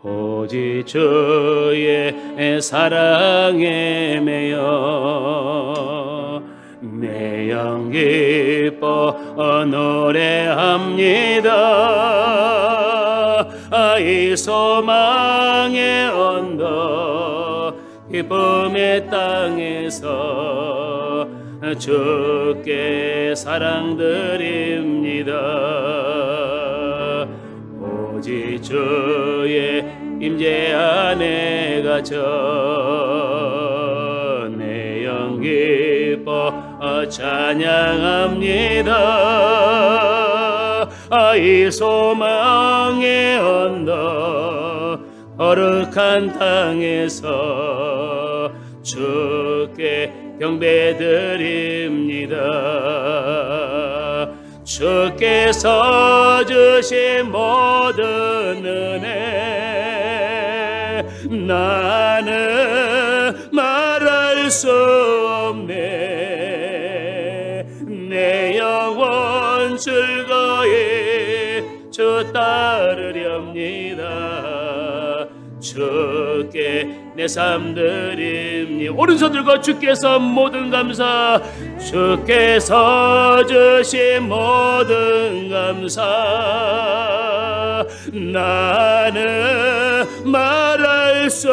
오직 주의 사랑에 매여 내 영 기뻐 노래합니다. 이 소망의 언덕 기쁨의 땅에서 주께 사랑드립니다. 오직 주의 임재 안에 갇혀 내 영 기뻐 찬양합니다. 이 소망의 언덕 거룩한 땅에서 주께 경배드립니다. 주께서 주신 모든 은혜 나는 말할 수 없네. 내 영혼 즐거이 주 따르렵니다. 주께 내 삶 드립니다. 오른손 들고 주께서 모든 감사, 주께서 주신 모든 감사 나는 말할 수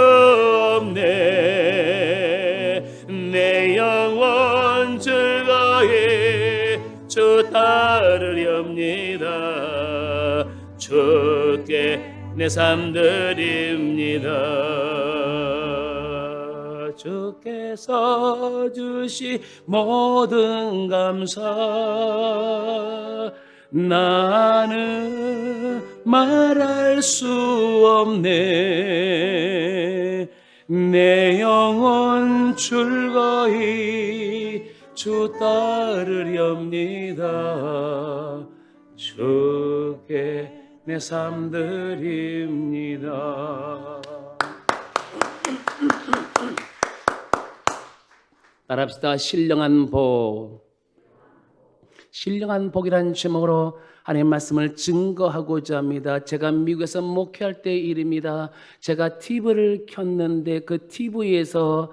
없네. 내 영혼 즐거이 주 따르렵니다. 주께 내 삶 드립니다. 주께서 주신 모든 감사 나는 말할 수 없네. 내 영혼 즐거이 주 따르렵니다. 주께 내 삶 드립니다. 따라합시다. 신령한 복. 신령한 복이라는 제목으로 하나님의 말씀을 증거하고자 합니다. 제가 미국에서 목회할 때 일입니다. 제가 TV를 켰는데 그 TV에서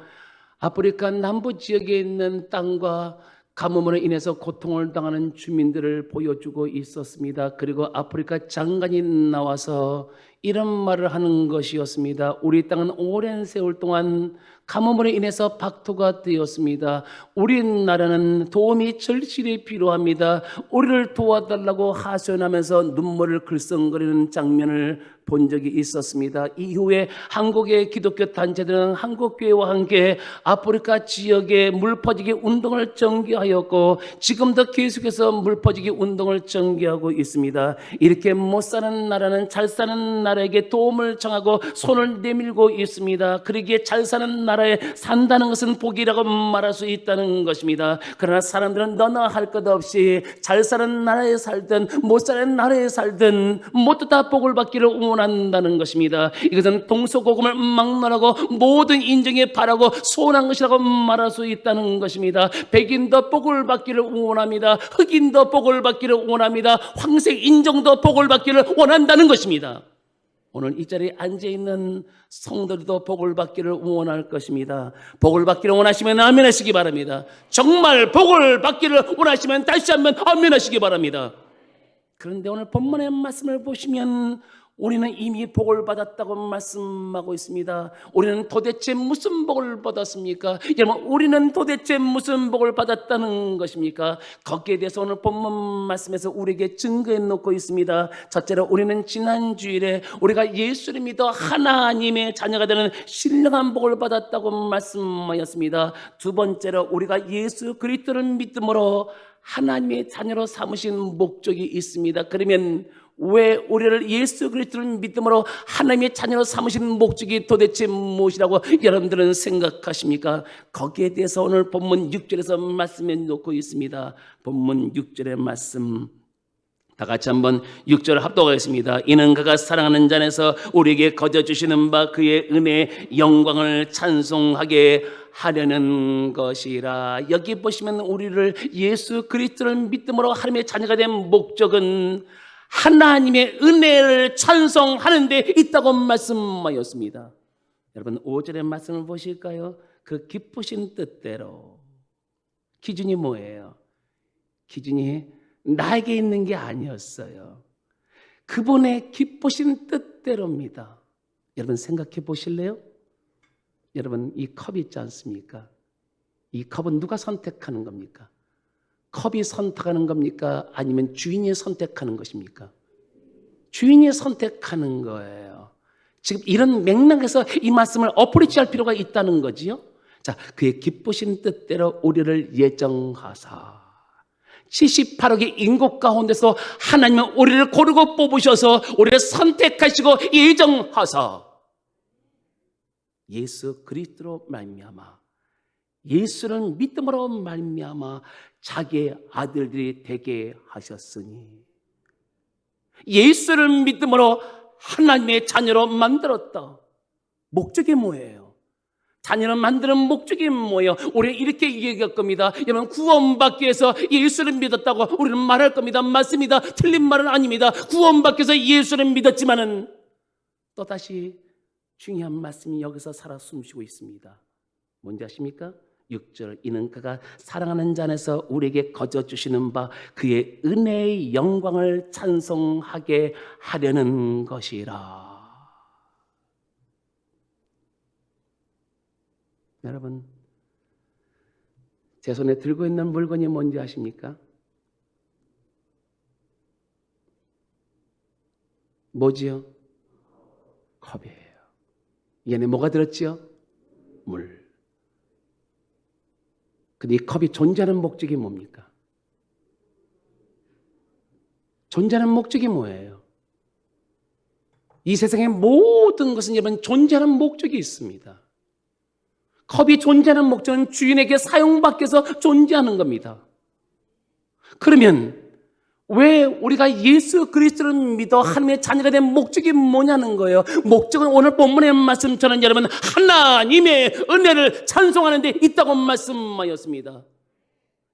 아프리카 남부 지역에 있는 땅과 가뭄으로 인해서 고통을 당하는 주민들을 보여주고 있었습니다. 그리고 아프리카 장관이 나와서 이런 말을 하는 것이었습니다. 우리 땅은 오랜 세월 동안 가뭄으로 인해서 박토가 되었습니다. 우리나라는 도움이 절실히 필요합니다. 우리를 도와달라고 하소연하면서 눈물을 글썽거리는 장면을 본 적이 있었습니다. 이후에 한국의 기독교 단체들은 한국교회와 함께 아프리카 지역에 물 퍼지기 운동을 전개하였고 지금도 계속해서 물 퍼지기 운동을 전개하고 있습니다. 이렇게 못 사는 나라는 잘 사는 나라에게 도움을 청하고 손을 내밀고 있습니다. 그러기에 잘 사는 나라에 산다는 것은 복이라고 말할 수 있다는 것입니다. 그러나 사람들은 너나 할 것 없이 잘 사는 나라에 살든 못 사는 나라에 살든 모두 다 복을 받기를 원한다는 것입니다. 이것은 동서고금을 막론하고 모든 인정에 바라고 소원한 것이라고 말할 수 있다는 것입니다. 백인도 복을 받기를 원합니다. 흑인도 복을 받기를 원합니다. 황색 인종도 복을 받기를 원한다는 것입니다. 오늘 이 자리에 앉아있는 성도들도 복을 받기를 원할 것입니다. 복을 받기를 원하시면 아멘 하시기 바랍니다. 정말 복을 받기를 원하시면 다시 한번 아멘 하시기 바랍니다. 그런데 오늘 본문의 말씀을 보시면 우리는 이미 복을 받았다고 말씀하고 있습니다. 우리는 도대체 무슨 복을 받았습니까? 여러분, 우리는 도대체 무슨 복을 받았다는 것입니까? 거기에 대해서 오늘 본문 말씀에서 우리에게 증거해 놓고 있습니다. 첫째로 우리는 지난 주일에 우리가 예수를 믿어 하나님의 자녀가 되는 신령한 복을 받았다고 말씀하였습니다. 두 번째로 우리가 예수 그리스도를 믿음으로 하나님의 자녀로 삼으신 목적이 있습니다. 그러면 왜 우리를 예수 그리스도를 믿음으로 하나님의 자녀로 삼으신 목적이 도대체 무엇이라고 여러분들은 생각하십니까? 거기에 대해서 오늘 본문 6절에서 말씀해 놓고 있습니다. 본문 6절의 말씀 다 같이 한번 6절을 합독하겠습니다. 이는 그가 사랑하는 자 안에서 우리에게 거저 주시는 바 그의 은혜의 영광을 찬송하게 하려는 것이라. 여기 보시면 우리를 예수 그리스도를 믿음으로 하나님의 자녀가 된 목적은 하나님의 은혜를 찬송하는 데 있다고 말씀하였습니다. 여러분 5절의 말씀을 보실까요? 그 기쁘신 뜻대로. 기준이 뭐예요? 기준이 나에게 있는 게 아니었어요. 그분의 기쁘신 뜻대로입니다. 여러분 생각해 보실래요? 여러분 이 컵이 있지 않습니까? 이 컵은 누가 선택하는 겁니까? 컵이 선택하는 겁니까? 아니면 주인이 선택하는 것입니까? 주인이 선택하는 거예요. 지금 이런 맥락에서 이 말씀을 어프리치할 필요가 있다는 거지요. 자, 그의 기쁘신 뜻대로 우리를 예정하사 78억의 인구 가운데서 하나님은 우리를 고르고 뽑으셔서 우리를 선택하시고 예정하사 예수 그리스도로 말미암아 예수를 믿음으로 말미암아 자기의 아들들이 되게 하셨으니 예수를 믿음으로 하나님의 자녀로 만들었다. 목적이 뭐예요? 자녀를 만드는 목적이 뭐예요? 우리는 이렇게 얘기할 겁니다. 여러분 구원받기 위해서 예수를 믿었다고 우리는 말할 겁니다. 맞습니다. 틀린 말은 아닙니다. 구원받기 위해서 예수를 믿었지만은 또다시 중요한 말씀이 여기서 살아 숨쉬고 있습니다. 뭔지 아십니까? 6절 이는 그가 사랑하는 자 안에서 우리에게 거저 주시는 바 그의 은혜의 영광을 찬송하게 하려는 것이라. 여러분 제 손에 들고 있는 물건이 뭔지 아십니까? 뭐지요? 컵이에요. 이 안에 뭐가 들었지요? 물. 근데 이 컵이 존재하는 목적이 뭡니까? 존재하는 목적이 뭐예요? 이 세상의 모든 것은 여러분 존재하는 목적이 있습니다. 컵이 존재하는 목적은 주인에게 사용받기 위해서 존재하는 겁니다. 그러면 왜 우리가 예수 그리스도를 믿어 하나님의 자녀가 된 목적이 뭐냐는 거예요. 목적은 오늘 본문의 말씀처럼 여러분 하나님의 은혜를 찬송하는 데 있다고 말씀하였습니다.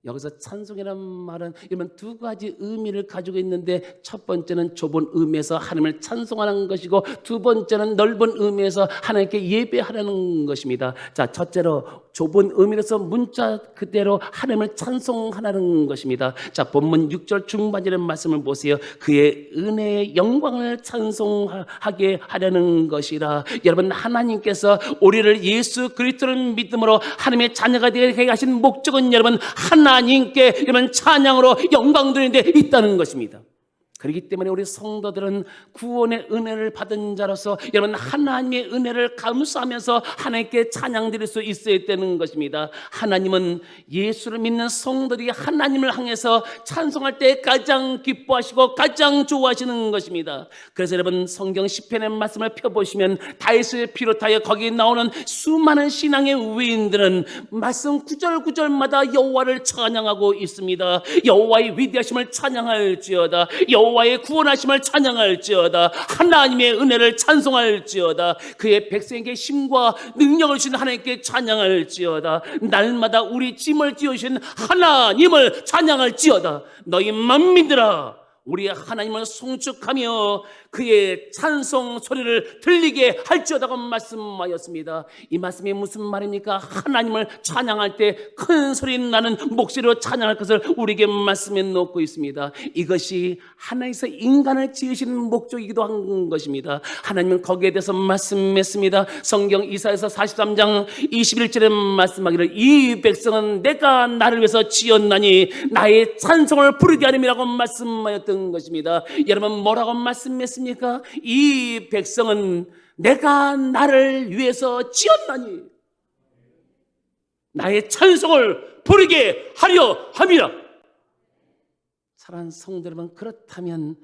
여기서 찬송이라는 말은 이런 두 가지 의미를 가지고 있는데 첫 번째는 좁은 의미에서 하나님을 찬송하는 것이고 두 번째는 넓은 의미에서 하나님께 예배하라는 것입니다. 자, 첫째로 좁은 의미에서 문자 그대로 하나님을 찬송하라는 것입니다. 자, 본문 6절 중반절의 말씀을 보세요. 그의 은혜의 영광을 찬송하게 하려는 것이라. 여러분 하나님께서 우리를 예수 그리스도를 믿음으로 하나님의 자녀가 되게 하신 목적은 여러분 하나님께 여러분 찬양으로 영광 드리는 데 있다는 것입니다. 그렇기 때문에 우리 성도들은 구원의 은혜를 받은 자로서 여러분 하나님의 은혜를 감수하면서 하나님께 찬양 드릴 수 있어야 되는 것입니다. 하나님은 예수를 믿는 성도들이 하나님을 향해서 찬송할 때 가장 기뻐하시고 가장 좋아하시는 것입니다. 그래서 여러분 성경 시편의 말씀을 펴보시면 다윗을 비롯하여 거기에 나오는 수많은 신앙의 위인들은 말씀 구절구절마다 여호와를 찬양하고 있습니다. 여호와의 위대하심을 찬양할지어다. 여호와의 구원하심을 찬양할지어다. 하나님의 은혜를 찬송할지어다. 그의 백성에게 힘과 능력을 주신 하나님께 찬양할지어다. 날마다 우리 짐을 지으신 하나님을 찬양할지어다. 너희 만민들아 우리 하나님을 송축하며 그의 찬송 소리를 들리게 할지어다고 말씀하였습니다. 이 말씀이 무슨 말입니까? 하나님을 찬양할 때 큰 소리 나는 목소리로 찬양할 것을 우리에게 말씀해 놓고 있습니다. 이것이 하나님께서 인간을 지으시는 목적이기도 한 것입니다. 하나님은 거기에 대해서 말씀했습니다. 성경 이사야서 43장 21절에 말씀하기를 이 백성은 내가 나를 위해서 지었나니 나의 찬송을 부르게 하림이라고 말씀하였던 것입니다. 여러분 뭐라고 말씀했습니까? 이 백성은 내가 나를 위해서 지었나니 나의 찬송을 부르게 하려 함이라. 사랑하는 성도 여러분, 그렇다면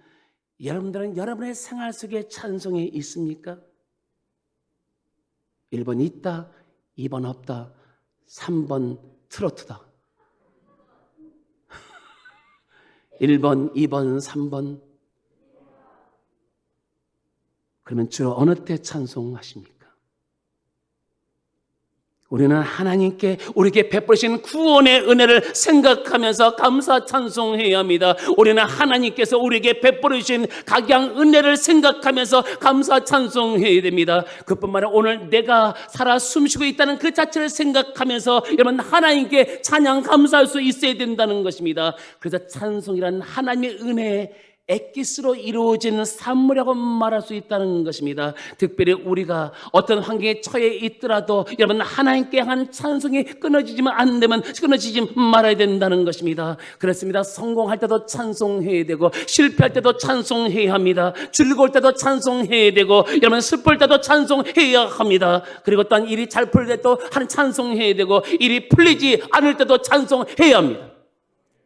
여러분들은 여러분의 생활 속에 찬송이 있습니까? 1번 있다, 2번 없다, 3번 트로트다. 1번, 2번, 3번. 그러면 주로 어느 때 찬송하십니까? 우리는 하나님께 우리에게 베푸신 구원의 은혜를 생각하면서 감사 찬송해야 합니다. 우리는 하나님께서 우리에게 베푸신 각양 은혜를 생각하면서 감사 찬송해야 됩니다. 그뿐만 아니라 오늘 내가 살아 숨쉬고 있다는 그 자체를 생각하면서 여러분 하나님께 찬양 감사할 수 있어야 된다는 것입니다. 그래서 찬송이란 하나님의 은혜 엑기스로 이루어지는 삶이라고 말할 수 있다는 것입니다. 특별히 우리가 어떤 환경에 처해 있더라도 여러분 하나님께 향한 찬송이 끊어지지 말아야 된다는 것입니다. 그렇습니다. 성공할 때도 찬송해야 되고 실패할 때도 찬송해야 합니다. 즐거울 때도 찬송해야 되고 여러분 슬플 때도 찬송해야 합니다. 그리고 또한 일이 잘 풀릴 때도 찬송해야 되고 일이 풀리지 않을 때도 찬송해야 합니다.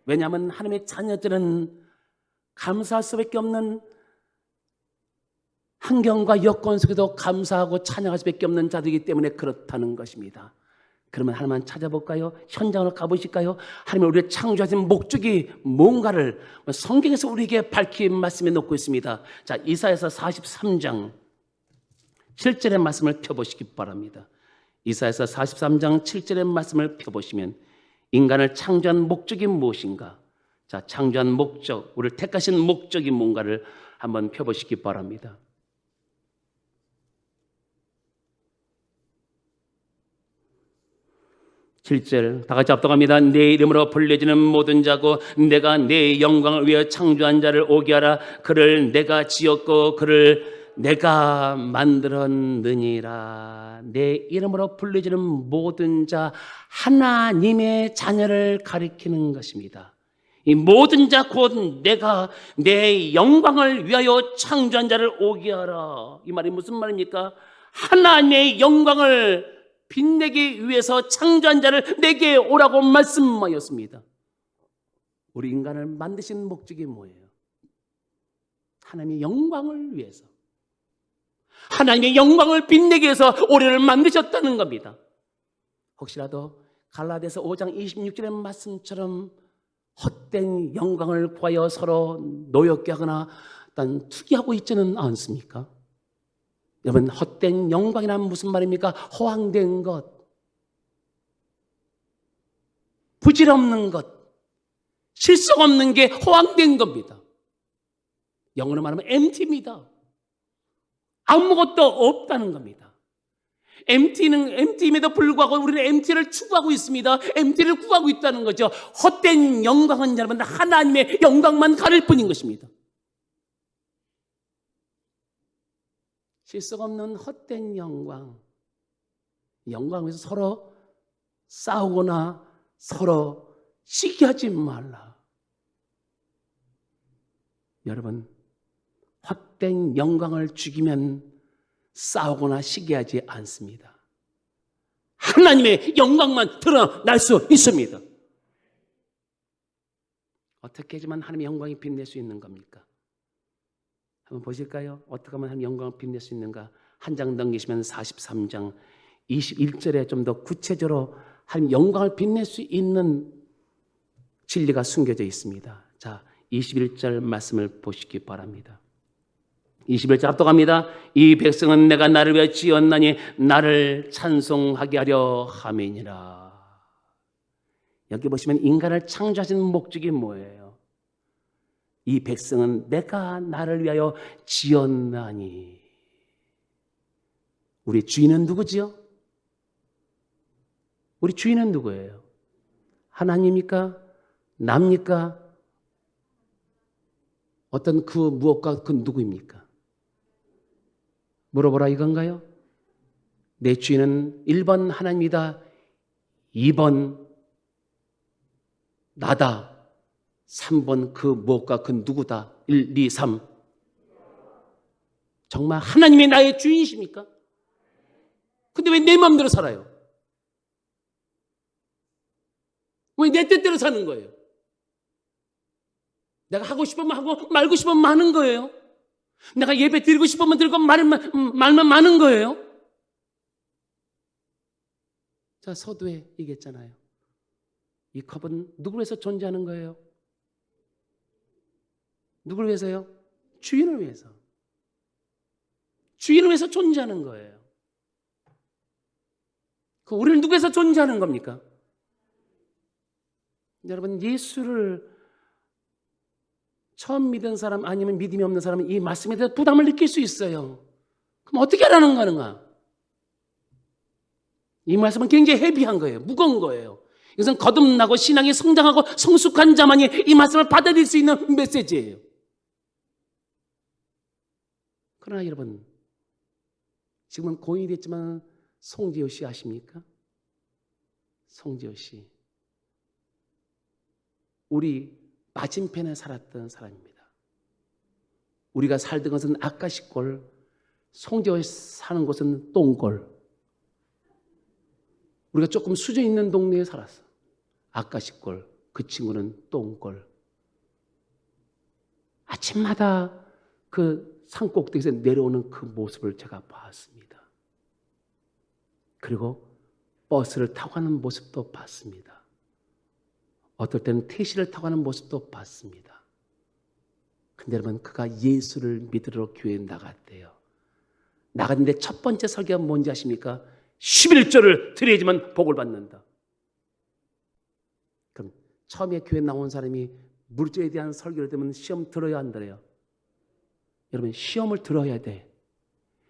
왜냐하면 하나님의 자녀들은 감사할 수밖에 없는 환경과 여건 속에도 감사하고 찬양할 수밖에 없는 자들이기 때문에 그렇다는 것입니다. 그러면 하나만 찾아볼까요? 현장으로 가보실까요? 하나님이 우리를 창조하신 목적이 뭔가를 성경에서 우리에게 밝힌 말씀에 놓고 있습니다. 자, 이사야서 43장 7절의 말씀을 펴보시기 바랍니다. 이사야서 43장 7절의 말씀을 펴보시면 인간을 창조한 목적이 무엇인가? 자, 창조한 목적, 우리를 택하신 목적이 뭔가를 한번 펴보시기 바랍니다. (7절) 다 같이 합독합니다. 내 이름으로 불려지는 모든 자고 내가 내 영광을 위하여 창조한 자를 오게 하라. 그를 내가 지었고 그를 내가 만들었느니라. 내 이름으로 불려지는 모든 자, 하나님의 자녀를 가리키는 것입니다. 이 모든 자 곧 내가 내 영광을 위하여 창조한 자를 오게 하라. 이 말이 무슨 말입니까? 하나님의 영광을 빛내기 위해서 창조한 자를 내게 오라고 말씀하였습니다. 우리 인간을 만드신 목적이 뭐예요? 하나님의 영광을 위해서, 하나님의 영광을 빛내기 위해서 우리를 만드셨다는 겁니다. 혹시라도 갈라디아서 5장 26절의 말씀처럼 헛된 영광을 구하여 서로 노엽게 하거나 일단 투기하고 있지는 않습니까? 여러분, 헛된 영광이란 무슨 말입니까? 허황된 것, 부질없는 것, 실속 없는 게 허황된 겁니다. 영어로 말하면 empty입니다. 아무것도 없다는 겁니다. empty임에도 불구하고 우리는 empty를 추구하고 있습니다. empty를 구하고 있다는 거죠. 헛된 영광은 여러분 하나님의 영광만 가릴 뿐인 것입니다. 실속 없는 헛된 영광, 영광에서 서로 싸우거나 서로 시기하지 말라. 여러분, 헛된 영광을 죽이면 싸우거나 시기하지 않습니다. 하나님의 영광만 드러날 수 있습니다. 어떻게 하지만 하나님의 영광이 빛낼 수 있는 겁니까? 한번 보실까요? 어떻게 하면 하나님의 영광을 빛낼 수 있는가? 한 장 넘기시면 43장 21절에 좀 더 구체적으로 하나님의 영광을 빛낼 수 있는 진리가 숨겨져 있습니다. 자, 21절 말씀을 보시기 바랍니다. 21절 합독합니다. 이 백성은 내가 나를 위하여 지었나니 나를 찬송하게 하려 함이니라. 여기 보시면 인간을 창조하신 목적이 뭐예요? 이 백성은 내가 나를 위하여 지었나니. 우리 주인은 누구지요? 우리 주인은 누구예요? 하나님입니까? 납니까? 어떤 그 무엇과 그 누구입니까? 물어보라 이건가요? 내 주인은 1번 하나님이다, 2번 나다, 3번 그 무엇과 그 누구다. 1, 2, 3. 정말 하나님이 나의 주인이십니까? 근데 왜 내 마음대로 살아요? 왜 내 뜻대로 사는 거예요? 내가 하고 싶으면 하고 말고 싶으면 마는 거예요. 내가 예배 드리고 싶으면 드리고 말만 많은 거예요. 자, 서두에 얘기했잖아요. 이 컵은 누구를 위해서 존재하는 거예요? 누구를 위해서요? 주인을 위해서. 주인을 위해서 존재하는 거예요. 우리는 누구에서 존재하는 겁니까? 여러분, 예수를 처음 믿은 사람 아니면 믿음이 없는 사람은 이 말씀에 대해서 부담을 느낄 수 있어요. 그럼 어떻게 하라는 거는가? 이 말씀은 굉장히 헤비한 거예요. 무거운 거예요. 이것은 거듭나고 신앙이 성장하고 성숙한 자만이 이 말씀을 받아들일 수 있는 메시지예요. 그러나 여러분, 지금은 고인이 됐지만 송지효 씨 아십니까? 송지효 씨. 우리 맞은편에 살았던 사람입니다. 우리가 살던 것은 아까시골, 송지효 사는 곳은 똥골. 우리가 조금 수준 있는 동네에 살았어. 아까시골, 그 친구는 똥골. 아침마다 그 산꼭대기에서 내려오는 그 모습을 제가 봤습니다. 그리고 버스를 타고 가는 모습도 봤습니다. 어떨 때는 택시를 타고 가는 모습도 봤습니다. 근데 여러분, 그가 예수를 믿으러 교회에 나갔대요. 나갔는데 첫 번째 설교가 뭔지 아십니까? 11조를 드려야지만 복을 받는다. 그럼 처음에 교회 나온 사람이 물질에 대한 설교를 들으면 시험 들어야 안 들어요? 여러분, 시험을 들어야 돼.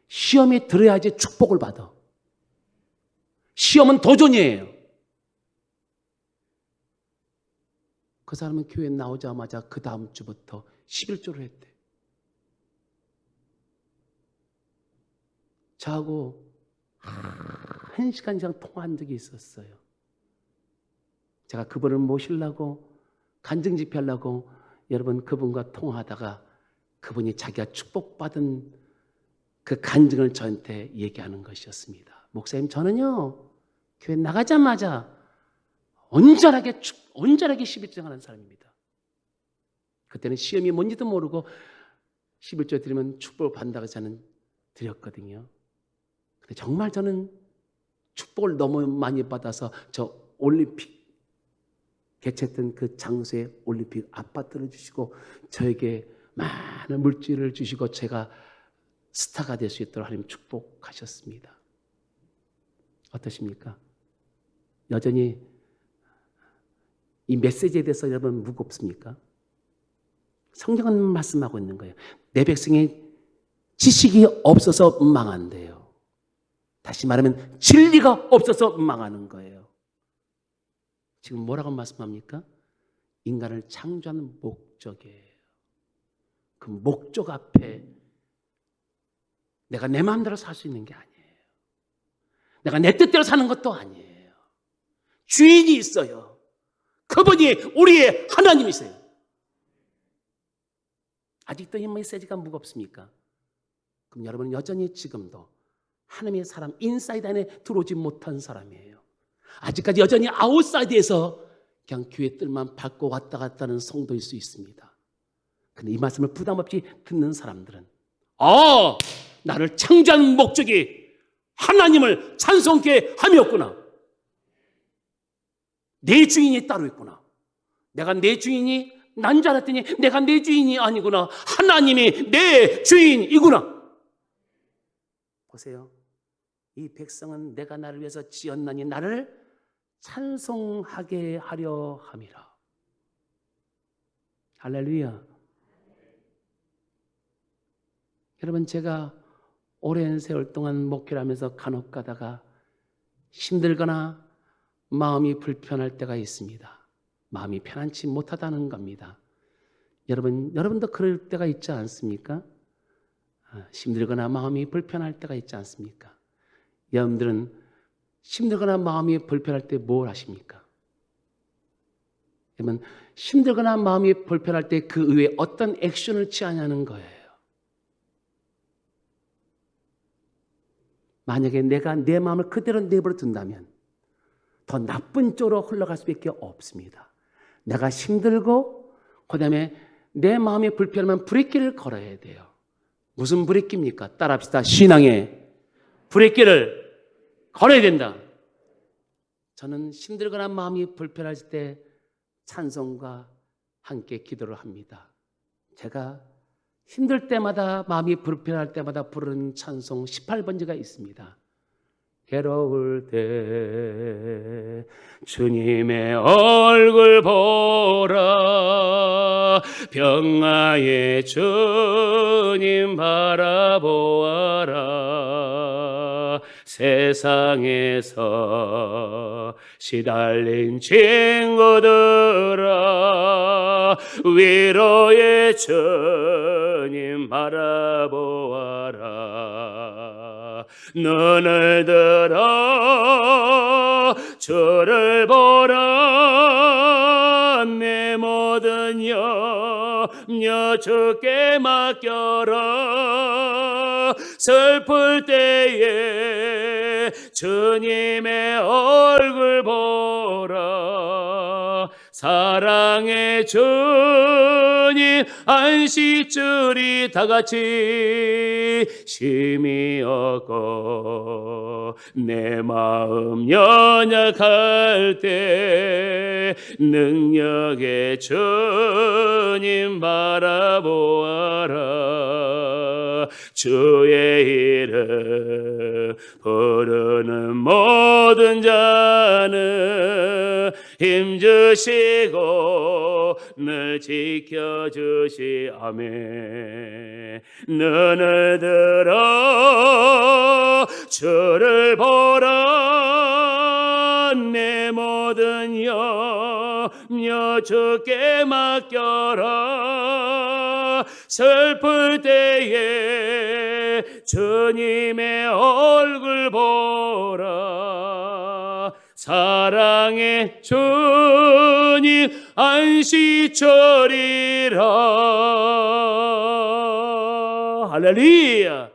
시험이 들어야지 축복을 받아. 시험은 도전이에요. 그 사람은 교회에 나오자마자 그 다음 주부터 11조를 했대. 저하고 1시간 이상 통화한 적이 있었어요. 제가 그분을 모시려고 간증 집회하려고 여러분 그분과 통화하다가 그분이 자기가 축복받은 그 간증을 저한테 얘기하는 것이었습니다. 목사님, 저는요 교회 나가자마자 온전하게 11조 하는 사람입니다. 그때는 시험이 뭔지도 모르고 11조 드리면 축복을 받는다고 저는 드렸거든요. 근데 정말 저는 축복을 너무 많이 받아서 저 올림픽 개최했던 그 장소에 올림픽 아파트를 주시고 저에게 많은 물질을 주시고 제가 스타가 될 수 있도록 하나님 축복하셨습니다. 어떠십니까? 여전히 이 메시지에 대해서 여러분 무겁습니까? 성경은 말씀하고 있는 거예요. 내 백성이 지식이 없어서 망한대요. 다시 말하면 진리가 없어서 망하는 거예요. 지금 뭐라고 말씀합니까? 인간을 창조한 목적이에요. 그 목적 앞에 내가 내 마음대로 살 수 있는 게 아니에요. 내가 내 뜻대로 사는 것도 아니에요. 주인이 있어요. 그분이 우리의 하나님이세요. 아직도 이 메시지가 무겁습니까? 그럼 여러분은 여전히 지금도 하나님의 사람, 인사이드 안에 들어오지 못한 사람이에요. 아직까지 여전히 아웃사이드에서 그냥 교회 뜰만 밟고 왔다 갔다 하는 성도일 수 있습니다. 근데 이 말씀을 부담 없이 듣는 사람들은 나를 창조한 목적이 하나님을 찬송케 함이었구나. 내 주인이 따로 있구나. 내가 내 주인이 난 줄 알았더니 내가 내 주인이 아니구나. 하나님이 내 주인이구나. 보세요. 이 백성은 내가 나를 위해서 지었나니 나를 찬송하게 하려 함이라. 할렐루야. 여러분, 제가 오랜 세월 동안 목회를 하면서 간혹 가다가 힘들거나 마음이 불편할 때가 있습니다. 마음이 편안치 못하다는 겁니다. 여러분도 그럴 때가 있지 않습니까? 힘들거나 마음이 불편할 때가 있지 않습니까? 여러분들은 힘들거나 마음이 불편할 때 뭘 하십니까? 여러분, 힘들거나 마음이 불편할 때 그 이후에 어떤 액션을 취하냐는 거예요. 만약에 내가 내 마음을 그대로 내버려 둔다면 더 나쁜 쪽으로 흘러갈 수밖에 없습니다. 내가 힘들고 그다음에 내 마음이 불편하면 브레이크를 걸어야 돼요. 무슨 브레이크입니까? 따라합시다. 신앙의 브레이크를 걸어야 된다. 저는 힘들거나 마음이 불편할 때 찬송과 함께 기도를 합니다. 제가 힘들 때마다 마음이 불편할 때마다 부르는 찬송 18번지가 있습니다. 괴로울 때 주님의 얼굴 보라. 평화의 주님 바라보아라. 세상에서 시달린 친구들아, 위로의 주님 바라보아라. 눈을 들어 주를 보라. 내 모든 염려 주께 맡겨라. 슬플 때에 주님의 얼굴 보라. 사랑의 주님 안식줄이 다같이 심히 얻고 내 마음 연약할 때 능력의 주님 바라보아라. 주의 이름 부르는 모든 자는 힘주시고 늘 지켜주시. 아멘. 눈을 들어 주를 보라. 내 모든 염려 주께 맡겨라. 슬플 때에 주님의 얼굴 보라. 사랑의 주님 안식처리라. 할렐루야.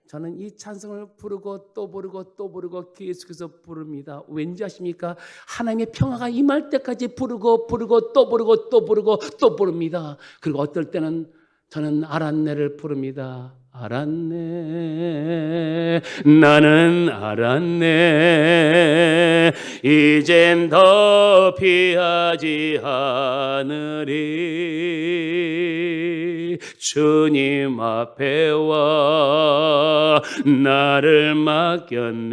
저는 이 찬송을 부르고 또 부르고 또 부르고 계속해서 부릅니다. 왠지 아십니까? 하나님의 평화가 임할 때까지 부르고 부르고 또 부르고 또 부르고 또 부릅니다. 그리고 어떨 때는 저는 아란네를 부릅니다. 알았네, 나는 알았네, 이젠 더 피하지 않으리. 주님 앞에 와 나를 맡겼네.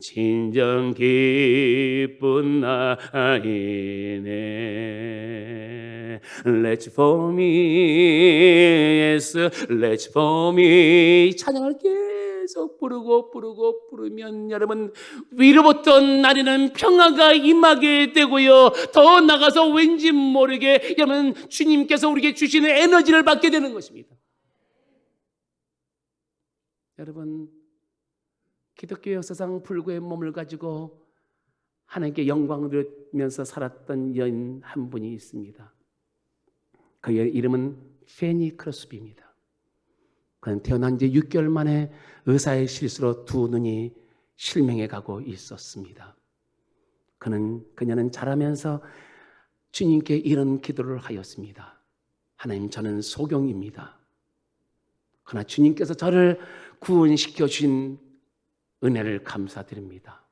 진정 기쁜 나이네. Let's for me, yes, let's for me. 찬양을 계속 부르면 여러분 위로부터 나리는 평화가 임하게 되고요. 더 나가서 왠지 모르게 여러분 주님께서 우리에게 주시는 에너지를 받게 되는 것입니다. 여러분 기독교 역사상 불구의 몸을 가지고 하나님께 영광을 드리면서 살았던 여인 한 분이 있습니다. 그의 이름은 페니 크로스비입니다. 그는 태어난 지 6개월 만에 의사의 실수로 두 눈이 실명해 가고 있었습니다. 그녀는 자라면서 주님께 이런 기도를 하였습니다. 하나님, 저는 소경입니다. 그러나 주님께서 저를 구원시켜 주신 은혜를 감사드립니다.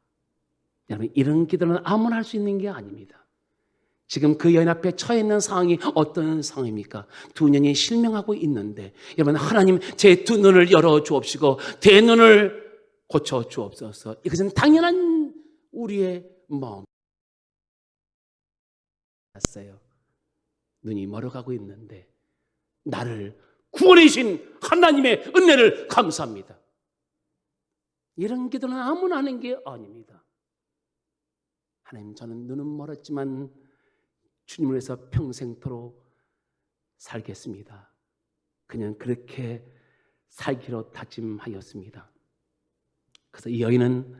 여러분, 이런 기도는 아무나 할 수 있는 게 아닙니다. 지금 그 여인 앞에 처해 있는 상황이 어떤 상황입니까? 두 눈이 실명하고 있는데 여러분, 하나님 제 두 눈을 열어 주옵시고 대 눈을 고쳐 주옵소서. 이것은 당연한 우리의 마음. 봤어요. 눈이 멀어가고 있는데 나를 구원해 주신 하나님의 은혜를 감사합니다. 이런 기도는 아무나 하는 게 아닙니다. 하나님, 저는 눈은 멀었지만 주님을 위해서 평생토록 살겠습니다. 그냥 그렇게 살기로 다짐하였습니다. 그래서 이 여인은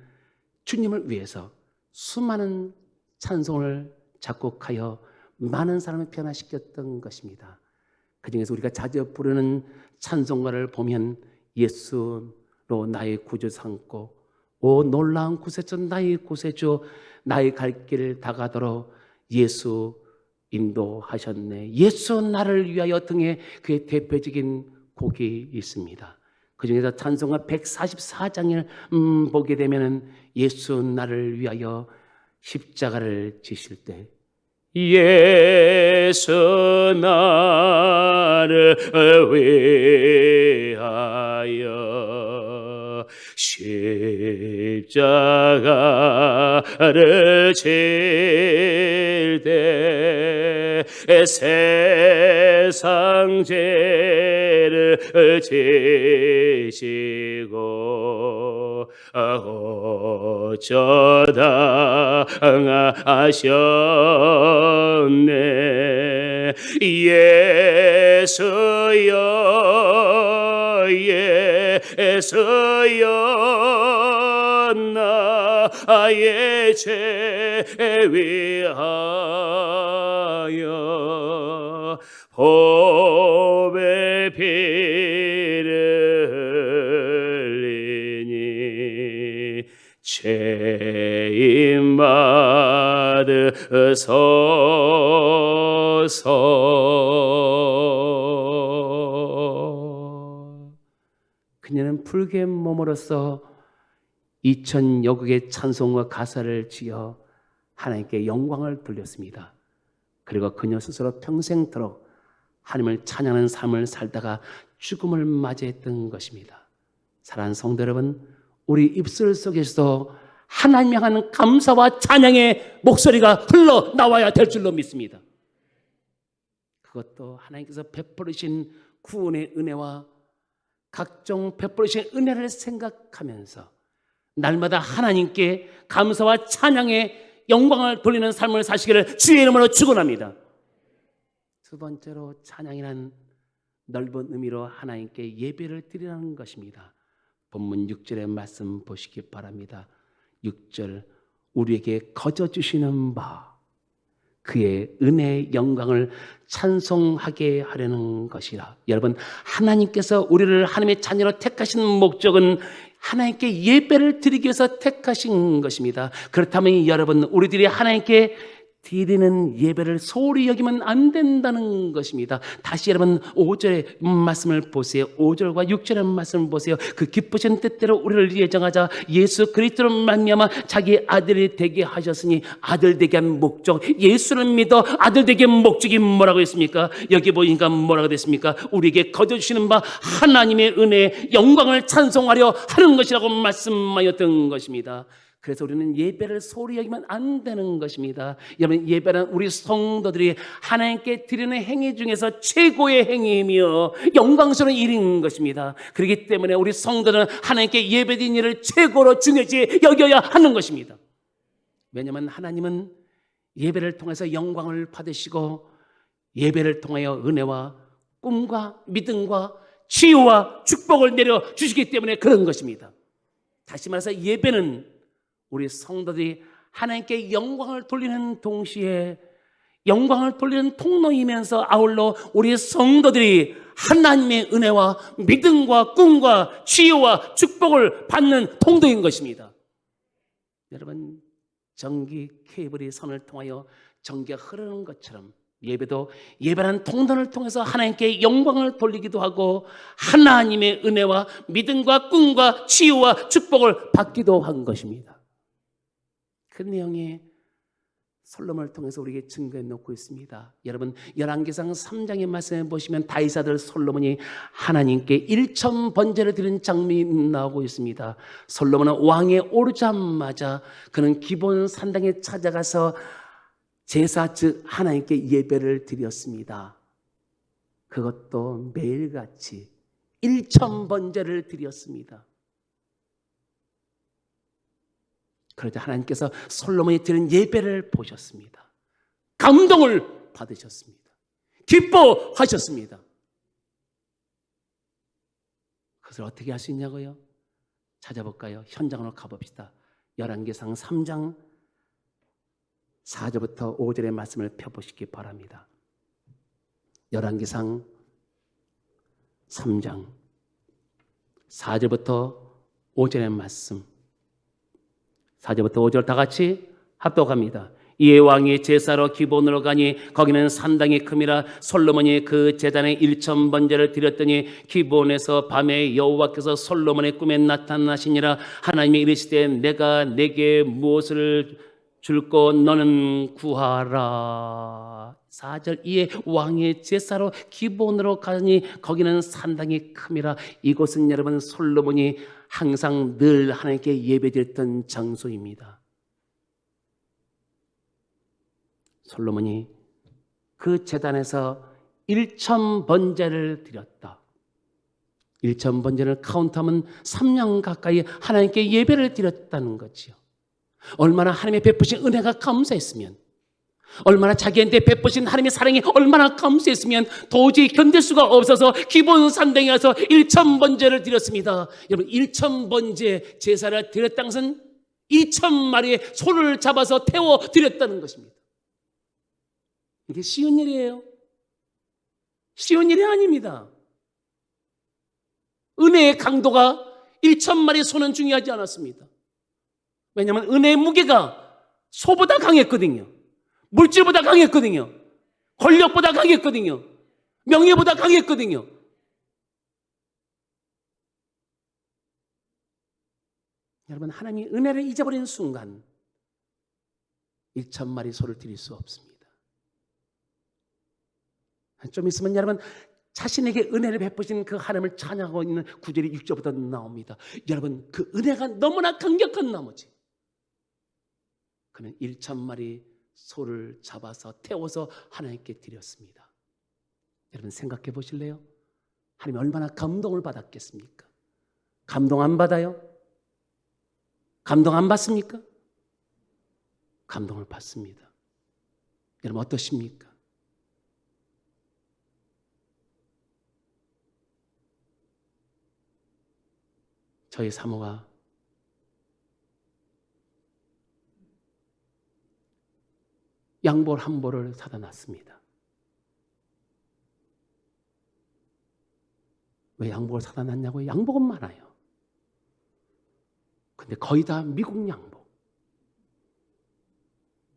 주님을 위해서 수많은 찬송을 작곡하여 많은 사람을 변화시켰던 것입니다. 그중에서 우리가 자주 부르는 찬송가를 보면 예수로 나의 구주 삼고 오 놀라운 구세주 나의 구세주 나의 갈 길 다가도록 예수 인도하셨네. 예수 나를 위하여 등에 그의 대표적인 곡이 있습니다. 그중에서 찬송가 144장을 보게 되면 예수 나를 위하여 십자가를 지실 때 예수 나를 위하여 십자가를 질 때 세상 죄를 지시고 어쩌다 응하셨네. 예수여 예수여 나의 죄 위하여 보배 피를 흘리니 죄인 받으소서. 그녀는 붉은 몸으로써 2000여 곡의 찬송과 가사를 지어 하나님께 영광을 돌렸습니다. 그리고 그녀 스스로 평생토록 하나님을 찬양하는 삶을 살다가 죽음을 맞이했던 것입니다. 사랑하는 성도 여러분, 우리 입술 속에서도 하나님 향한 감사와 찬양의 목소리가 흘러나와야 될 줄로 믿습니다. 그것도 하나님께서 베풀으신 구원의 은혜와 각종 베풀으신 은혜를 생각하면서 날마다 하나님께 감사와 찬양의 영광을 돌리는 삶을 사시기를 주의 이름으로 축원합니다. 두 번째로 찬양이란 넓은 의미로 하나님께 예배를 드리라는 것입니다. 본문 6절의 말씀 보시기 바랍니다. 6절, 우리에게 거저 주시는 바 그의 은혜의 영광을 찬송하게 하려는 것이라. 여러분, 하나님께서 우리를 하나님의 자녀로 택하신 목적은 하나님께 예배를 드리기 위해서 택하신 것입니다. 그렇다면 여러분, 우리들이 하나님께 드리는 예배를 소홀히 여기면 안 된다는 것입니다. 다시 여러분 5절의 말씀을 보세요. 5절과 6절의 말씀을 보세요. 그 기쁘신 뜻대로 우리를 예정하자 예수 그리스도로 말미암아 자기 아들이 되게 하셨으니 아들 되게 한 목적, 예수를 믿어 아들 되게 한 목적이 뭐라고 했습니까? 여기 보니까 뭐라고 됐습니까? 우리에게 거저주시는 바 하나님의 은혜 영광을 찬송하려 하는 것이라고 말씀하였던 것입니다. 그래서 우리는 예배를 소홀히 여기면 안 되는 것입니다. 여러분, 예배는 우리 성도들이 하나님께 드리는 행위 중에서 최고의 행위이며 영광스러운 일인 것입니다. 그렇기 때문에 우리 성도들은 하나님께 예배드리는 일을 최고로 중요시 여겨야 하는 것입니다. 왜냐하면 하나님은 예배를 통해서 영광을 받으시고 예배를 통하여 은혜와 꿈과 믿음과 치유와 축복을 내려주시기 때문에 그런 것입니다. 다시 말해서 예배는 우리 성도들이 하나님께 영광을 돌리는 동시에 영광을 돌리는 통로이면서 아울러 우리 성도들이 하나님의 은혜와 믿음과 꿈과 치유와 축복을 받는 통로인 것입니다. 여러분, 전기 케이블이 선을 통하여 전기가 흐르는 것처럼 예배도 예배라는 통로를 통해서 하나님께 영광을 돌리기도 하고 하나님의 은혜와 믿음과 꿈과 치유와 축복을 받기도 한 것입니다. 그 내용이 솔로몬을 통해서 우리에게 증거해 놓고 있습니다. 여러분, 열왕기상 3장의 말씀을 보시면 다윗 아들 솔로몬이 하나님께 1000번제를 드린 장면이 나오고 있습니다. 솔로몬은 왕에 오르자마자 그는 기본 산당에 찾아가서 제사 즉 하나님께 예배를 드렸습니다. 그것도 매일같이 1000번제를 드렸습니다. 그러자 하나님께서 솔로몬이 드린 예배를 보셨습니다. 감동을 받으셨습니다. 기뻐하셨습니다. 그것을 어떻게 할 수 있냐고요? 찾아볼까요? 현장으로 가봅시다. 열왕기상 3장 4절부터 5절의 말씀을 펴보시기 바랍니다. 열왕기상 3장 4절부터 5절의 말씀, 4절부터 5절 다 같이 합독합니다. 이에 왕이 제사로 기본으로 가니 거기는 산당이 큼이라 솔로몬이 그 제단에 1000번제를 드렸더니 기본에서 밤에 여호와께서 솔로몬의 꿈에 나타나시니라. 하나님이 이르시되 내가 내게 무엇을 줄고 너는 구하라. 4절 이에 왕의 제사로 기본으로 가니 거기는 상당히 큼이라. 이곳은 여러분 솔로몬이 항상 늘 하나님께 예배드렸던 장소입니다. 솔로몬이 그 제단에서 1,000번제를 드렸다. 1,000번제를 카운트하면 3년 가까이 하나님께 예배를 드렸다는 거지요. 얼마나 하나님의 베푸신 은혜가 감사했으면, 얼마나 자기한테 베푸신 하나님의 사랑이 얼마나 감사했으면 도저히 견딜 수가 없어서 기본 산당에 가서 1,000번제를 드렸습니다. 여러분 1,000번제 제사를 드렸다는 것은 2,000마리의 소를 잡아서 태워 드렸다는 것입니다. 이게 쉬운 일이에요? 쉬운 일이 아닙니다. 은혜의 강도가 1,000마리 소는 중요하지 않았습니다. 왜냐하면 은혜의 무게가 소보다 강했거든요. 물질보다 강했거든요. 권력보다 강했거든요. 명예보다 강했거든요. 여러분 하나님이 은혜를 잊어버리는 순간 1,000마리 소를 드릴 수 없습니다. 좀 있으면 여러분 자신에게 은혜를 베푸신 그 하나님을 찬양하고 있는 구절이 6절부터 나옵니다. 여러분 그 은혜가 너무나 강력한 나머지 그는 1,000마리 소를 잡아서 태워서 하나님께 드렸습니다. 여러분 생각해 보실래요? 하나님 얼마나 감동을 받았겠습니까? 감동 안 받아요? 감동 안 받습니까? 감동을 받습니다. 여러분 어떠십니까? 저희 사모가 양볼 한 볼을 사다 놨습니다. 왜 양복을 사다 놨냐고요? 양복은 많아요. 근데 거의 다 미국 양복.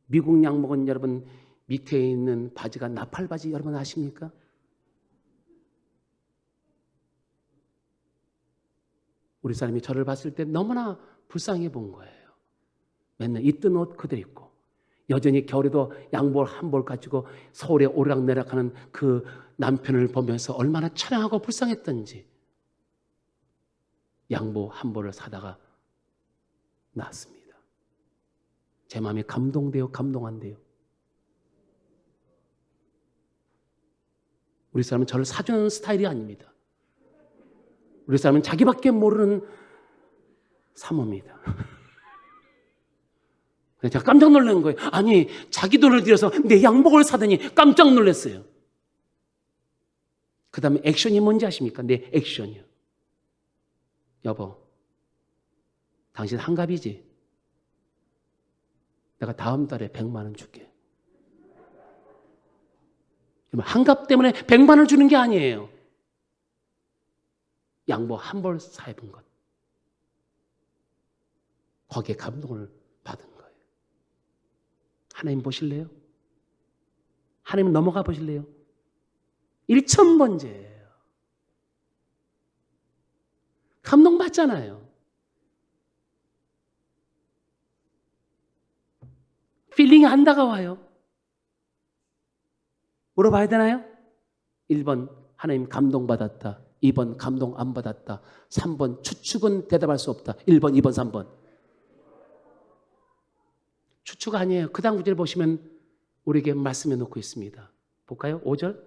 미국 양복은 여러분 밑에 있는 바지가 나팔 바지 여러분 아십니까? 우리 사람이 저를 봤을 때 너무나 불쌍해 본 거예요. 맨날 입던 옷 그대로 입고 여전히 겨울에도 양복 한 벌 가지고 서울에 오르락내락하는 그 남편을 보면서 얼마나 찬양하고 불쌍했던지 양복 한 벌을 사다가 놨습니다. 제 마음이 감동돼요? 감동 안 돼요? 우리 사람은 저를 사주는 스타일이 아닙니다. 우리 사람은 자기밖에 모르는 사모입니다. 제가 깜짝 놀란 거예요. 아니 자기 돈을 들여서 내 양복을 사더니 깜짝 놀랐어요. 그 다음에 액션이 뭔지 아십니까? 내 액션이요. 여보 당신 한갑이지? 내가 다음 달에 100만 원 줄게. 한갑 때문에 100만 원을 주는 게 아니에요. 양복 한 벌 사 입은 것. 거기에 감동을 받은 거예요. 하나님 보실래요? 하나님 넘어가 보실래요? 1,000번째예요. 감동 받잖아요. 필링이 안 다가와요. 물어봐야 되나요? 1번 하나님 감동받았다. 2번 감동 안 받았다. 3번 추측은 대답할 수 없다. 1번, 2번, 3번. 추측 아니에요. 그 다음 구절 보시면 우리에게 말씀해 놓고 있습니다. 볼까요? 5절.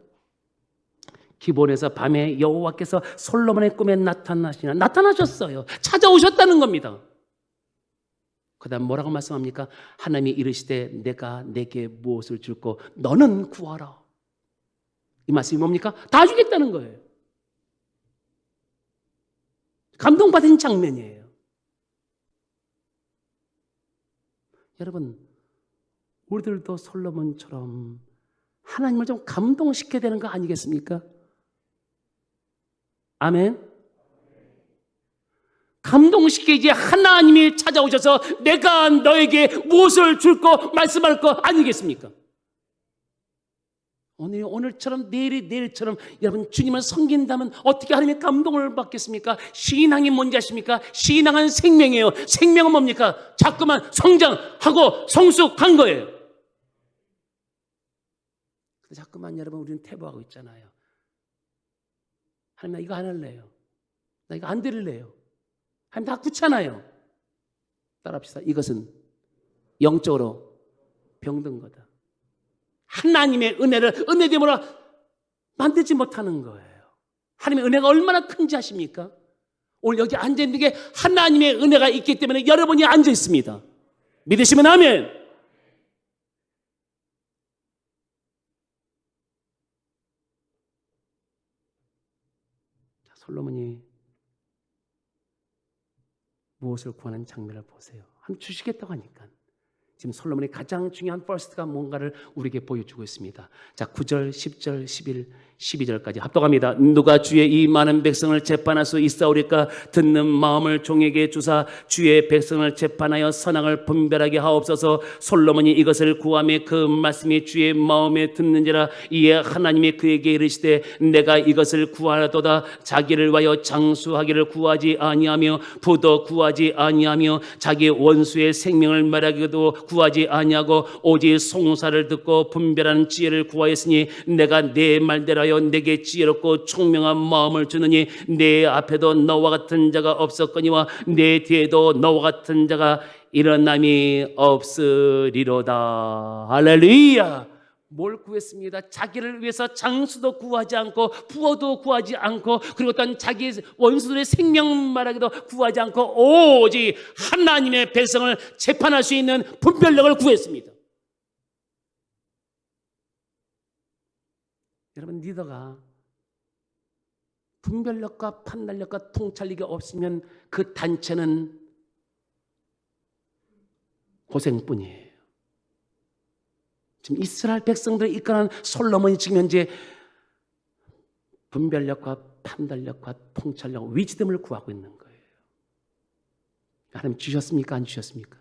기본에서 밤에 여호와께서 솔로몬의 꿈에 나타나셨어요. 찾아오셨다는 겁니다. 그 다음 뭐라고 말씀합니까? 하나님이 이르시되 내가 내게 무엇을 줄고 너는 구하라. 이 말씀이 뭡니까? 다 주겠다는 거예요. 감동받은 장면이에요. 여러분 우리들도 솔로몬처럼 하나님을 좀 감동시켜야 되는 거 아니겠습니까? 아멘. 감동시키지 하나님이 찾아오셔서 내가 너에게 무엇을 줄 거 말씀할 거 아니겠습니까? 오늘처럼 내일이 내일처럼 여러분 주님을 섬긴다면 어떻게 하나님의 감동을 받겠습니까? 신앙이 뭔지 아십니까? 신앙은 생명이에요. 생명은 뭡니까? 자꾸만 성장하고 성숙한 거예요. 자꾸만 여러분 우리는 퇴보하고 있잖아요. 하나님 나 이거 안 할래요. 나 이거 안 드릴래요. 하나님 다 굳잖아요. 따라합시다. 이것은 영적으로 병든 거다. 하나님의 은혜를 은혜됨으로 만들지 못하는 거예요. 하나님의 은혜가 얼마나 큰지 아십니까? 오늘 여기 앉아있는 게 하나님의 은혜가 있기 때문에 여러분이 앉아있습니다. 믿으시면 아멘. 자, 솔로몬이 무엇을 구하는 장면을 보세요. 한 주시겠다고 하니까 지금 솔로몬의 가장 중요한 퍼스트가 뭔가를 우리에게 보여주고 있습니다. 자, 9절, 10절, 11, 12절까지 합독합니다. 누가 주의 이 많은 백성을 재판할 수 있사오리까? 듣는 마음을 종에게 주사 주의 백성을 재판하여 선악을 분별하게 하옵소서. 솔로몬이 이것을 구하며 그 말씀이 주의 마음에 듣는지라. 이에 하나님이 그에게 이르시되 내가 이것을 구하도다. 자기를 위하여 장수하기를 구하지 아니하며 부도 구하지 아니하며 자기 원수의 생명을 말하기도 구하지 아니하고 오직 송사를 듣고 분별하는 지혜를 구하였으니 내가 내 말대로 내게 지혜롭고 총명한 마음을 주느니 내 앞에도 너와 같은 자가 없었거니와 내 뒤에도 너와 같은 자가 일어남이 없으리로다. 할렐루야. 뭘 구했습니다. 자기를 위해서 장수도 구하지 않고 부어도 구하지 않고 그리고 또한 자기 원수들의 생명 말하기도 구하지 않고 오직 하나님의 백성을 재판할 수 있는 분별력을 구했습니다. 여러분 리더가 분별력과 판단력과 통찰력이 없으면 그 단체는 고생뿐이에요. 지금 이스라엘 백성들을 이끌어가는 솔로몬이 지금 현재 분별력과 판단력과 통찰력, 위즈덤을 구하고 있는 거예요. 하나님 주셨습니까? 안 주셨습니까?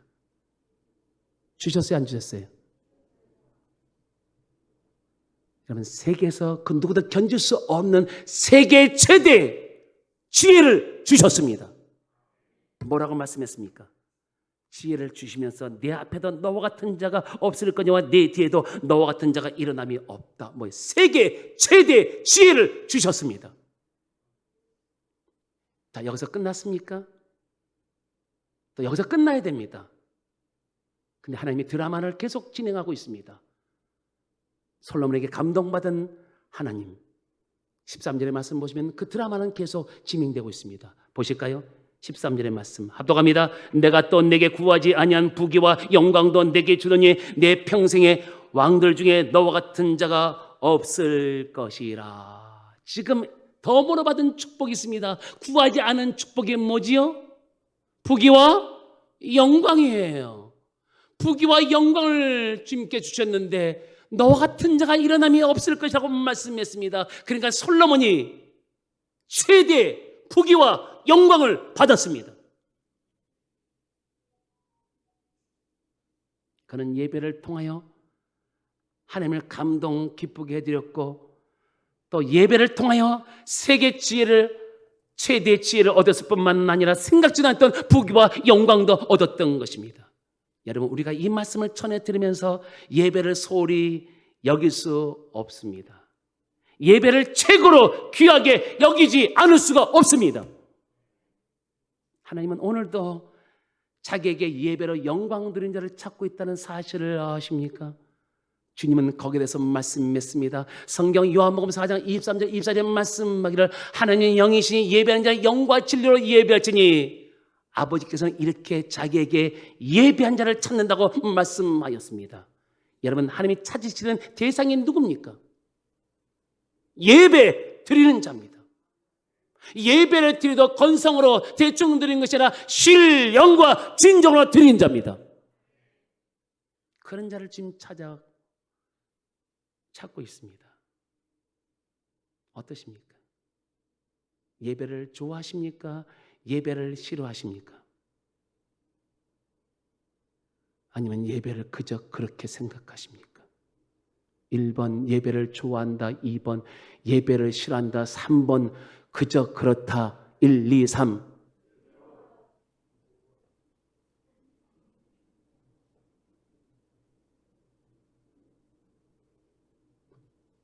주셨어요? 안 주셨어요? 여러분 세계에서 그 누구도 견딜 수 없는 세계 최대 지혜를 주셨습니다. 뭐라고 말씀했습니까? 지혜를 주시면서 내 앞에도 너와 같은 자가 없을 거니와 내 뒤에도 너와 같은 자가 일어남이 없다. 세계 최대 지혜를 주셨습니다. 자, 여기서 끝났습니까? 또 여기서 끝나야 됩니다. 근데 하나님이 드라마를 계속 진행하고 있습니다. 솔로몬에게 감동받은 하나님 13절의 말씀 보시면 그 드라마는 계속 진행되고 있습니다. 보실까요? 13절의 말씀 합독합니다. 내가 또 내게 구하지 아니한 부귀와 영광도 내게 주더니 내 평생에 왕들 중에 너와 같은 자가 없을 것이라. 지금 덤으로 받은 축복이 있습니다. 구하지 않은 축복이 뭐지요? 부귀와 영광이에요. 부귀와 영광을 주님께 주셨는데 너와 같은 자가 일어남이 없을 것이라고 말씀했습니다. 그러니까 솔로몬이 최대 부귀와 영광을 받았습니다. 그는 예배를 통하여 하나님을 감동 기쁘게 해드렸고 또 예배를 통하여 세계 지혜를 최대 지혜를 얻었을 뿐만 아니라 생각지도 않았던 부귀와 영광도 얻었던 것입니다. 여러분 우리가 이 말씀을 전해드리면서 예배를 소홀히 여길 수 없습니다. 예배를 최고로 귀하게 여기지 않을 수가 없습니다. 하나님은 오늘도 자기에게 예배로 영광 드린 자를 찾고 있다는 사실을 아십니까? 주님은 거기에 대해서 말씀했습니다. 성경 요한복음 4장 23절 24절 말씀하기를 하나님 영이시니 예배하는 자는 영과 진리로 예배할지니 아버지께서는 이렇게 자기에게 예배한 자를 찾는다고 말씀하였습니다. 여러분 하나님이 찾으시는 대상이 누굽니까? 예배 드리는 자입니다. 예배를 드리도 건성으로 대충 드리는 것이 아니라 신령과 진정으로 드리는 자입니다. 그런 자를 지금 찾고 있습니다. 어떠십니까? 예배를 좋아하십니까? 예배를 싫어하십니까? 아니면 예배를 그저 그렇게 생각하십니까? 1번 예배를 좋아한다. 2번 예배를 싫어한다. 3번 그저 그렇다. 1, 2, 3.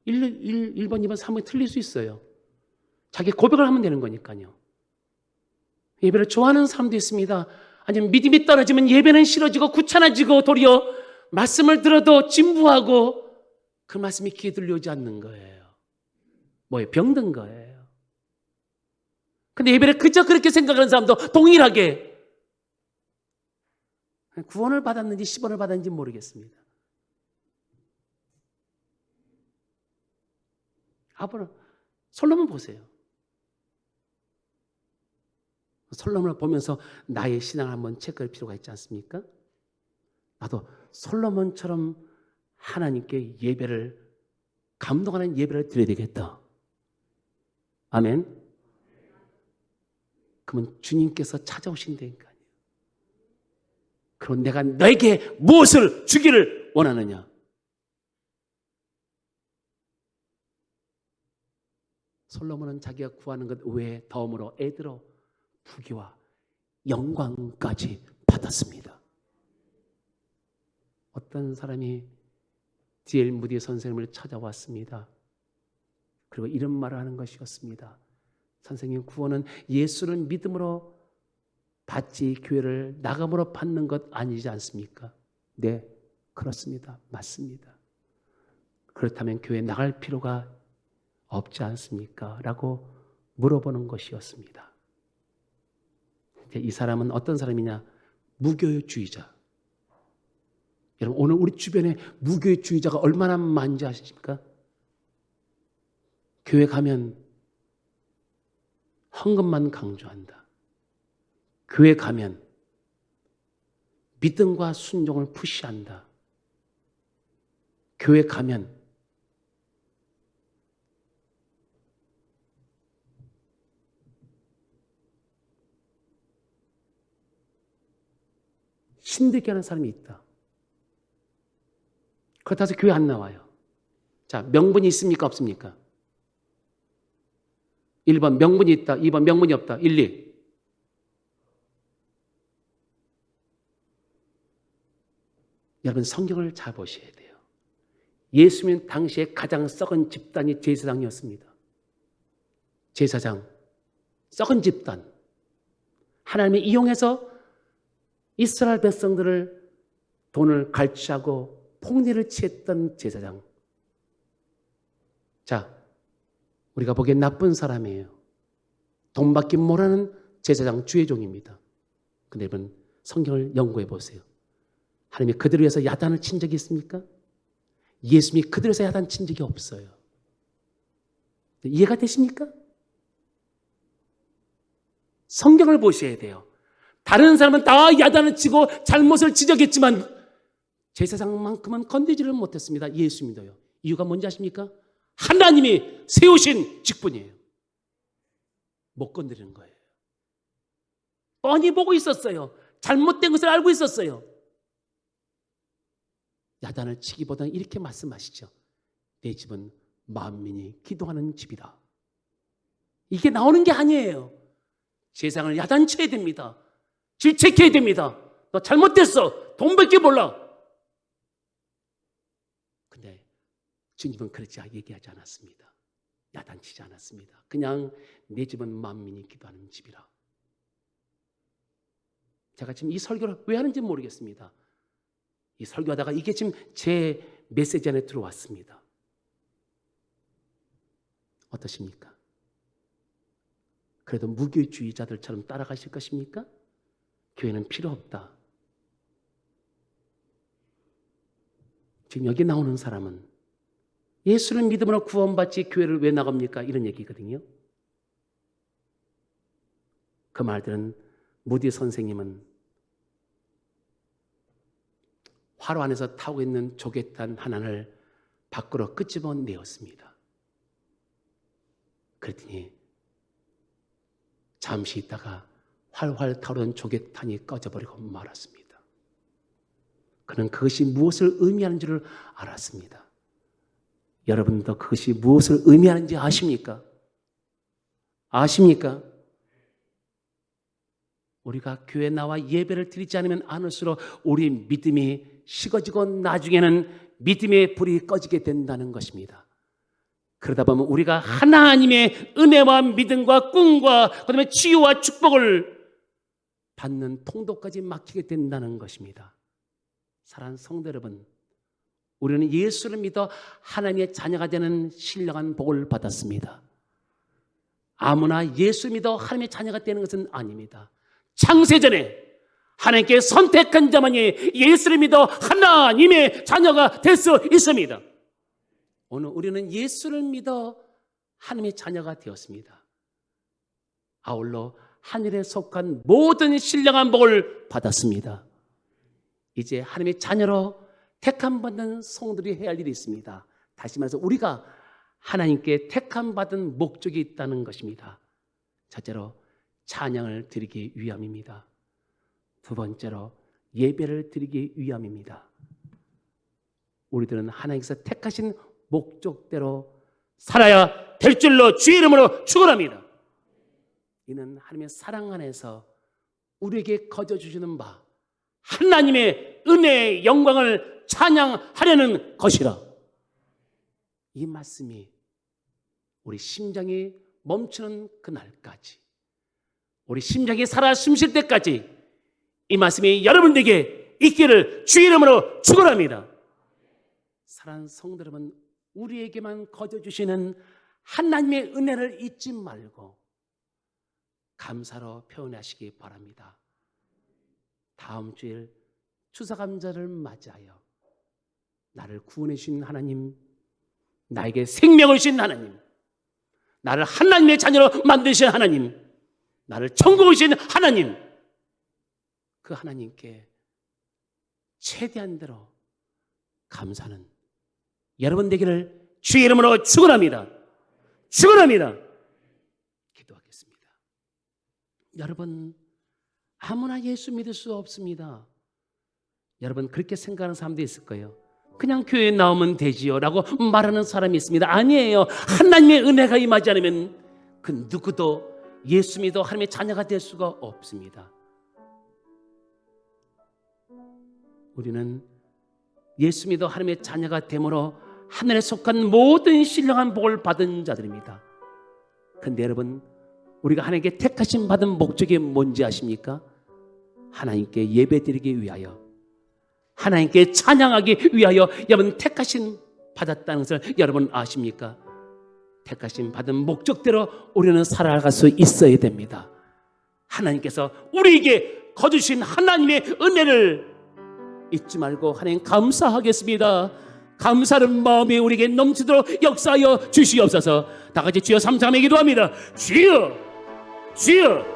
1번, 2번, 3번이 틀릴 수 있어요. 자기 고백을 하면 되는 거니까요. 예배를 좋아하는 사람도 있습니다. 아니면 믿음이 떨어지면 예배는 싫어지고 귀찮아지고 도리어 말씀을 들어도 진부하고 그 말씀이 귀에 들려오지 않는 거예요. 뭐예요? 병든 거예요. 근데 예배를 그저 그렇게 생각하는 사람도 동일하게 구원을 받았는지 10원을 받았는지 모르겠습니다. 아브라함, 솔로몬 보세요. 솔로몬을 보면서 나의 신앙을 한번 체크할 필요가 있지 않습니까? 나도 솔로몬처럼 하나님께 예배를 감동하는 예배를 드려야 되겠다. 아멘. 그러면 주님께서 찾아오신다니까요. 그럼 내가 너에게 무엇을 주기를 원하느냐? 솔로몬은 자기가 구하는 것 외에 덤으로 애들어 부귀와 영광까지 받았습니다. 어떤 사람이 D.L. 무디 선생님을 찾아왔습니다. 그리고 이런 말을 하는 것이었습니다. 선생님, 구원은 예수를 믿음으로 받지 교회를 나감으로 받는 것 아니지 않습니까? 네, 그렇습니다. 맞습니다. 그렇다면 교회에 나갈 필요가 없지 않습니까? 라고 물어보는 것이었습니다. 이 사람은 어떤 사람이냐? 무교주의자. 여러분, 오늘 우리 주변에 무교주의자가 얼마나 많은지 아십니까? 교회 가면 헌금만 강조한다. 교회 가면 믿음과 순종을 푸시한다. 교회 가면 힘들게 하는 사람이 있다. 그렇다고 해서 교회 안 나와요. 자, 명분이 있습니까? 없습니까? 1번 명분이 있다. 2번 명분이 없다. 1, 2. 여러분, 성경을 잘 보셔야 돼요. 예수님 당시에 가장 썩은 집단이 제사장이었습니다. 제사장, 썩은 집단. 하나님이 이용해서 이스라엘 백성들을 돈을 갈취하고 폭리를 취했던 제사장. 자, 우리가 보기엔 나쁜 사람이에요. 돈 받기 못하는 제사장 주의 종입니다. 근데 여러분, 성경을 연구해 보세요. 하나님이 그들을 위해서 야단을 친 적이 있습니까? 예수님이 그들을 위해서 야단 친 적이 없어요. 이해가 되십니까? 성경을 보셔야 돼요. 다른 사람은 다 야단을 치고 잘못을 지적했지만 제사장만큼은 건드지를 못했습니다. 예수 믿어요. 이유가 뭔지 아십니까? 하나님이 세우신 직분이에요. 못 건드리는 거예요. 뻔히 보고 있었어요. 잘못된 것을 알고 있었어요. 야단을 치기보다는 이렇게 말씀하시죠. 내 집은 만민이 기도하는 집이다. 이게 나오는 게 아니에요. 세상을 야단쳐야 됩니다. 질책해야 됩니다. 너 잘못됐어. 돈 벌게 몰라. 근데 주님은 그렇지 얘기하지 않았습니다. 야단치지 않았습니다. 그냥 내 집은 만민이 기도하는 집이라. 제가 지금 이 설교를 왜 하는지 모르겠습니다. 이 설교하다가 이게 지금 제 메시지 안에 들어왔습니다. 어떠십니까? 그래도 무교주의자들처럼 따라가실 것입니까? 교회는 필요 없다. 지금 여기 나오는 사람은 예수를 믿음으로 구원받지 교회를 왜 나갑니까? 이런 얘기거든요. 그 말들은 무디 선생님은 화로 안에서 타고 있는 조개탄 하나를 밖으로 끄집어내었습니다. 그랬더니 잠시 있다가 활활 타오르는 조개탄이 꺼져버리고 말았습니다. 그는 그것이 무엇을 의미하는 줄을 알았습니다. 여러분도 그것이 무엇을 의미하는지 아십니까? 아십니까? 우리가 교회에 나와 예배를 드리지 않으면 않을수록 우리 믿음이 식어지고 나중에는 믿음의 불이 꺼지게 된다는 것입니다. 그러다 보면 우리가 하나님의 은혜와 믿음과 꿈과 그다음에 치유와 축복을 받는 통도까지 막히게 된다는 것입니다. 사랑하는 성도 여러분, 우리는 예수를 믿어 하나님의 자녀가 되는 신령한 복을 받았습니다. 아무나 예수 믿어 하나님의 자녀가 되는 것은 아닙니다. 창세전에 하나님께 선택한 자만이 예수를 믿어 하나님의 자녀가 될 수 있습니다. 오늘 우리는 예수를 믿어 하나님의 자녀가 되었습니다. 아울러 하늘에 속한 모든 신령한 복을 받았습니다. 이제 하나님의 자녀로 택함 받는 성들이 해야 할 일이 있습니다. 다시 말해서 우리가 하나님께 택함 받은 목적이 있다는 것입니다. 첫째로 찬양을 드리기 위함입니다. 두 번째로 예배를 드리기 위함입니다. 우리들은 하나님께서 택하신 목적대로 살아야 될 줄로 주의 이름으로 축원합니다. 이는 하나님의 사랑 안에서 우리에게 거저주시는 바 하나님의 은혜의 영광을 찬양하려는 것이라. 이 말씀이 우리 심장이 멈추는 그날까지, 우리 심장이 살아 숨쉴 때까지 이 말씀이 여러분들에게 있기를 주의 이름으로 축원합니다. 사랑하는 성도 여러분, 우리에게만 거저주시는 하나님의 은혜를 잊지 말고 감사로 표현하시기 바랍니다. 다음 주일 추수감사를 맞이하여 나를 구원해 주신 하나님, 나에게 생명을 주신 하나님, 나를 하나님의 자녀로 만드신 하나님, 나를 천국을 주신 하나님, 그 하나님께 최대한 대로 감사하는 여러분 되기를 주의 이름으로 축원합니다. 축원합니다. 기도하겠습니다. 여러분, 아무나 예수 믿을 수 없습니다. 여러분, 그렇게 생각하는 사람도 있을 거예요. 그냥 교회에 나오면 되지요 라고 말하는 사람이 있습니다. 아니에요. 하나님의 은혜가 임하지 않으면 그 누구도 예수 믿어 하나님의 자녀가 될 수가 없습니다. 우리는 예수 믿어 하나님의 자녀가 됨으로 하늘에 속한 모든 신령한 복을 받은 자들입니다. 그런데 여러분, 우리가 하나님께 택하심 받은 목적이 뭔지 아십니까? 하나님께 예배드리기 위하여, 하나님께 찬양하기 위하여 여러분 택하심 받았다는 것을 여러분 아십니까? 택하심 받은 목적대로 우리는 살아갈 수 있어야 됩니다. 하나님께서 우리에게 거주신 하나님의 은혜를 잊지 말고 하나님 감사하겠습니다. 감사하는 마음이 우리에게 넘치도록 역사하여 주시옵소서. 다 같이 주여 삼삼에 기도합니다. 주여, 주여.